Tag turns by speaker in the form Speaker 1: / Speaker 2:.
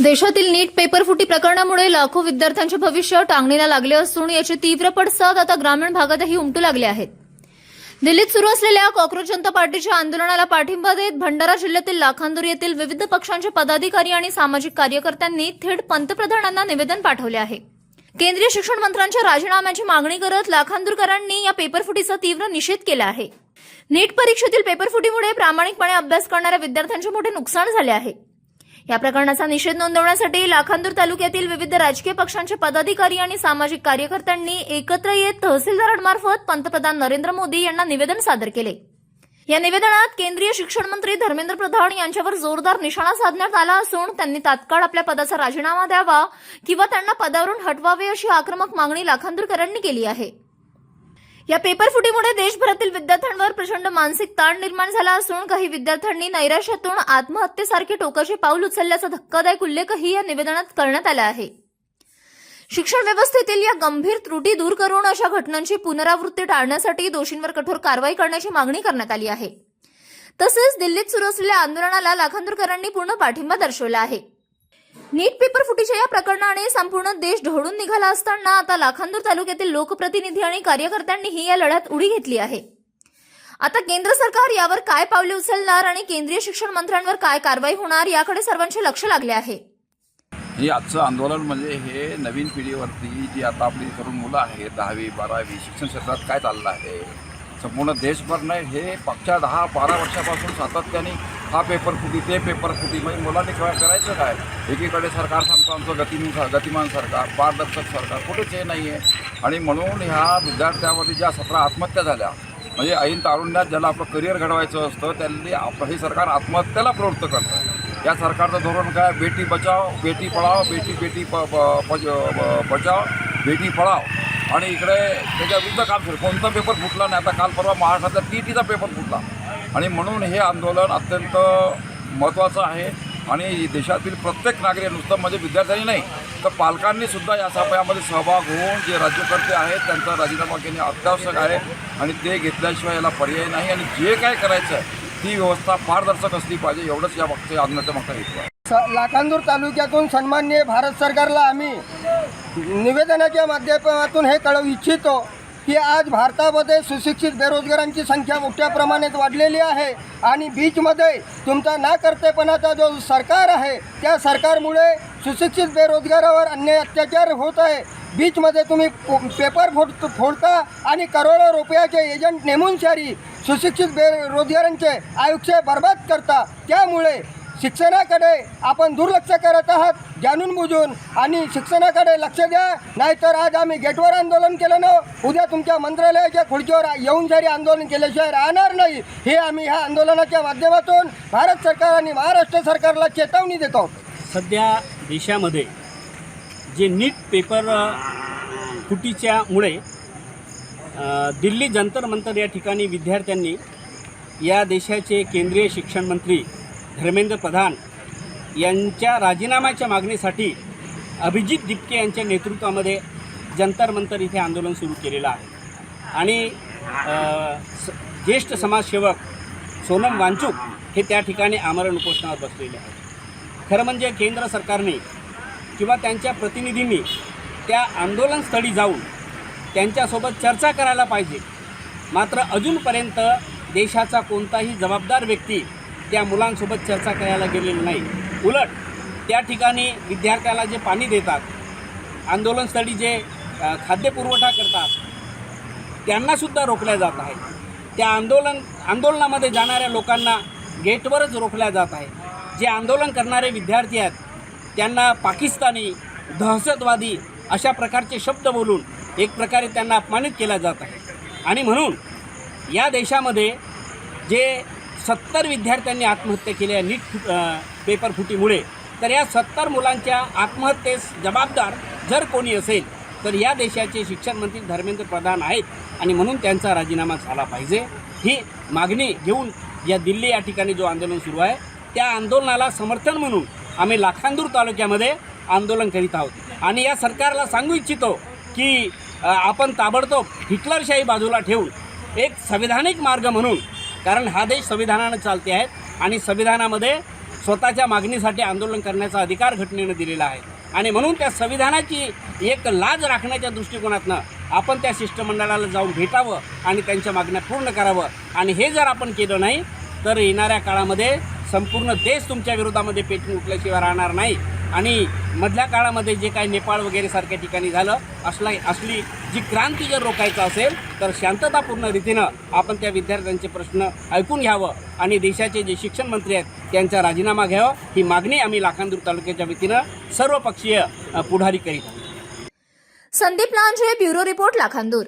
Speaker 1: देशातील नीट पेपरफुटी प्रकरणामुळे लाखो विद्यार्थ्यांचे भविष्य टांगणीला लागले असून याचे तीव्र पडसाद आता ग्रामीण भागातही उमटू लागले आहेत। दिल्लीत सुरू असलेल्या कॉक्रोच जनता पार्टीच्या आंदोलनाला पाठिंबा देत भंडारा जिल्ह्यातील लाखांदूर येथील विविध पक्षांचे पदाधिकारी आणि सामाजिक कार्यकर्त्यांनी थेट पंतप्रधानांना निवेदन पाठवले आहे। केंद्रीय शिक्षण मंत्र्यांच्या राजीनाम्याची मागणी करत लाखांदूरकरांनी या पेपरफुटीचा तीव्र निषेध केला आहे। नीट परीक्षेतील पेपरफुटीमुळे प्रामाणिकपणे अभ्यास करणाऱ्या विद्यार्थ्यांचे मोठे नुकसान झाले आहे। या प्रकरणाचा निषेध नोंदवण्यासाठी लाखांदूर तालुक्यातील विविध राजकीय पक्षांचे पदाधिकारी आणि सामाजिक कार्यकर्त्यांनी एकत्र येत तहसीलदारांमार्फत पंतप्रधान नरेंद्र मोदी यांना निवेदन सादर केले। या निवेदनात केंद्रीय शिक्षण मंत्री धर्मेंद्र प्रधान यांच्यावर जोरदार निशाणा साधण्यात आला असून त्यांनी तात्काळ आपल्या पदाचा राजीनामा द्यावा किंवा त्यांना पदावरून हटवावे अशी आक्रमक मागणी लाखांदूरकरांनी केली आहे। या पेपरफुटीमुळे देशभरातील विद्यार्थ्यांवर प्रचंड मानसिक ताण निर्माण झाला असून काही विद्यार्थ्यांनी नैराश्यातून आत्महत्येसारखे टोकाचे पाऊल उचलल्याचा धक्कादायक उल्लेखही या निवेदनात करण्यात आला आहे। शिक्षण व्यवस्थेतील या गंभीर त्रुटी दूर करून अशा घटनांची पुनरावृत्ती टाळण्यासाठी दोषींवर कठोर कारवाई करण्याची मागणी करण्यात आली आहे। तसेच दिल्लीत सुरू असलेल्या आंदोलनाला लाखांदूरकरांनी पूर्ण पाठिंबा दर्शवला आहे। नीट पेपरफुटीच्या या प्रकरणाने संपूर्ण देश ढवळून निघाला असताना आता लाखांदूर तालुक्यातील लोकप्रतिनिधी आणि कार्यकर्त्यांनीही या लढ्यात उडी घेतली आहे। आता केंद्र सरकार यावर काय पावले उचलणार आणि केंद्रीय शिक्षण मंत्र्यांवर काय कारवाई होणार याकडे सर्वांचे लक्ष लागले आहे।
Speaker 2: हे आजचं आंदोलन म्हणजे हे नवीन पिढीवरती जी आता आपली तरुण मुलं आहेत 10वी 12वी शिक्षण क्षेत्रात काय चाललं आहे संपूर्ण देशभर नाही हे मागच्या 10-12 वर्षापासून सातत्याने हा पेपरफुटी ते पेपरफुटी म्हणजे मुलांनी करायचं काय। एकीकडे सरकार सांगतो आमचं गतिमान सरकार पारदर्शक सरकार कुठेच हे नाही आहे आणि म्हणून ह्या विद्यार्थ्यावरती ज्या 17 आत्महत्या झाल्या म्हणजे ऐन तारुण्यात ज्याला आपलं करिअर घडवायचं असतं त्यांनी आपलं हे सरकार आत्महत्येला प्रवृत्त करतं। या सरकारचं धोरण काय बेटी बचाव बेटी पढाओ बेटी बचाव बेटी पढाओ आणि इकडे त्याच्या विरुद्ध काम सुरू कोणता पेपर फुटला नाही। आता काल परवा महाराष्ट्रातल्या TETचा पेपर फुटला आणि म्हणून हे आंदोलन अत्यंत महत्त्वाचं आहे आणि देशातील प्रत्येक नागरिक नुसतं म्हणजे विद्यार्थ्यांनी नाही तर पालकांनी सुद्धा या सभामध्ये सहभाग होऊन जे राज्यकर्ते आहेत त्यांचा राजीनामा घेणे अत्यावश्यक आहे आणि ते घेतल्याशिवाय याला पर्याय नाही आणि जे काय करायचं आहे ती व्यवस्था पारदर्शक असली पाहिजे एवढंच या मागच्या आंदोलनाच्या मागचा हेतू आहे।
Speaker 3: लाखांदूर तालुक्यातून सन्माननीय भारत सरकारला आम्ही निवेदनाच्या माध्यमातून हे कळवू इच्छितो की आज भारतामध्ये सुशिक्षित बेरोजगारांची संख्या मोठ्या प्रमाणात वाढलेली आहे आणि बीचमध्ये तुमचा नाकर्तेपणाचा जो सरकार आहे त्या सरकारमुळे सुशिक्षित बेरोजगारावर अन्याय अत्याचार होत आहे। बीचमध्ये तुम्ही पेपर फोडता आणि करोडो रुपयाचे एजंट नेमून शारी सुशिक्षित बेरोजगारांचे आयुष्य बर्बाद करता। त्यामुळे शिक्षणाकडे आपण दुर्लक्ष करत आहात जाणून बुजून आणि शिक्षणाकडे लक्ष द्या नाहीतर आज आम्ही गेटवर आंदोलन केलं ना उद्या तुमच्या मंत्रालयाच्या खुर्चीवर येऊन जरी आंदोलन केल्याशिवाय राहणार नाही हे आम्ही ह्या आंदोलनाच्या माध्यमातून भारत सरकार आणि महाराष्ट्र सरकारला चेतावणी देतो।
Speaker 4: सध्या देशामध्ये जे नीट पेपर फुटीच्यामुळे दिल्ली जंतर मंतर या ठिकाणी विद्यार्थ्यांनी या देशाचे केंद्रीय शिक्षण मंत्री धर्मेंद्र प्रधान यांच्या राजीनाम्याच्या मागणीसाठी अभिजित दिपके यांच्या नेतृत्वामध्ये जंतर मंतर इथे आंदोलन सुरू केलेलं आहे आणि ज्येष्ठ समाजसेवक सोनम वांचूक हे त्या ठिकाणी आमरण उपोषणावर बसलेले आहेत। खरं म्हणजे केंद्र सरकारने किंवा त्यांच्या प्रतिनिधींनी त्या आंदोलनस्थळी जाऊन त्यांच्यासोबत चर्चा करायला पाहिजे। मात्र अजूनपर्यंत देशाचा कोणताही जबाबदार व्यक्ती त्या मुलांसोबत चर्चा करायला गेलेलं नाही। उलट त्या ठिकाणी विद्यार्थ्याला जे पाणी देतात आंदोलनस्थळी जे खाद्यपुरवठा करतात त्यांनासुद्धा रोखल्या जात आहे। त्या आंदोलनामध्ये जाणाऱ्या लोकांना गेटवरच रोखल्या जात आहे। जे आंदोलन करणारे विद्यार्थी आहेत त्यांना पाकिस्तानी दहशतवादी अशा प्रकारचे शब्द बोलून एक प्रकारे त्यांना अपमानित केला जात आहे आणि म्हणून या देशामध्ये जे 70 विद्यार्थ्यांनी आत्महत्या केल्या नीट पेपरफुटीमुळे तर या 70 मुलांच्या आत्महत्येस जबाबदार जर कोणी असेल तर या देशाचे शिक्षण मंत्री धर्मेंद्र प्रधान आहेत आणि म्हणून त्यांचा राजीनामा झाला पाहिजे। ही मागणी घेऊन या दिल्ली या ठिकाणी जो आंदोलन सुरू आहे त्या आंदोलनाला समर्थन म्हणून आम्ही लाखांदूर तालुक्यामध्ये आंदोलन करीत आहोत आणि या सरकारला सांगू इच्छितो की आपण ताबडतोब हिटलरशाही बाजूला ठेवून एक संविधानिक मार्ग म्हणून कारण हा देश संविधानाने चालते आहेत आणि संविधानामध्ये स्वतःच्या मागणीसाठी आंदोलन करण्याचा अधिकार घटनेनं दिलेला आहे आणि म्हणून त्या संविधानाची एक लाज राखण्याच्या दृष्टिकोनातनं आपण त्या शिष्टमंडळाला जाऊन भेटावं आणि त्यांच्या मागण्या पूर्ण करावं. आणि हे जर आपण केलं नाही तर येणाऱ्या काळामध्ये संपूर्ण देश तुमच्या विरोधामध्ये पेटून उठल्याशिवाय राहणार नाही. आणि मधल्या काळामध्ये जे काही नेपाळ वगैरे सारख्या ठिकाणी झालं असली जी क्रांती जर रोखायचं असेल तर शांततापूर्ण रीतीनं आपण त्या विद्यार्थ्यांचे प्रश्न ऐकून घ्यावं आणि देशाचे जे शिक्षण मंत्री आहेत त्यांचा राजीनामा घ्यावा. ही मागणी आम्ही लाखांदूर तालुक्याच्या वतीनं सर्वपक्षीय पुढारी करीत आहोत.
Speaker 1: Sandeep Lanje, bureau report, Lakhandur.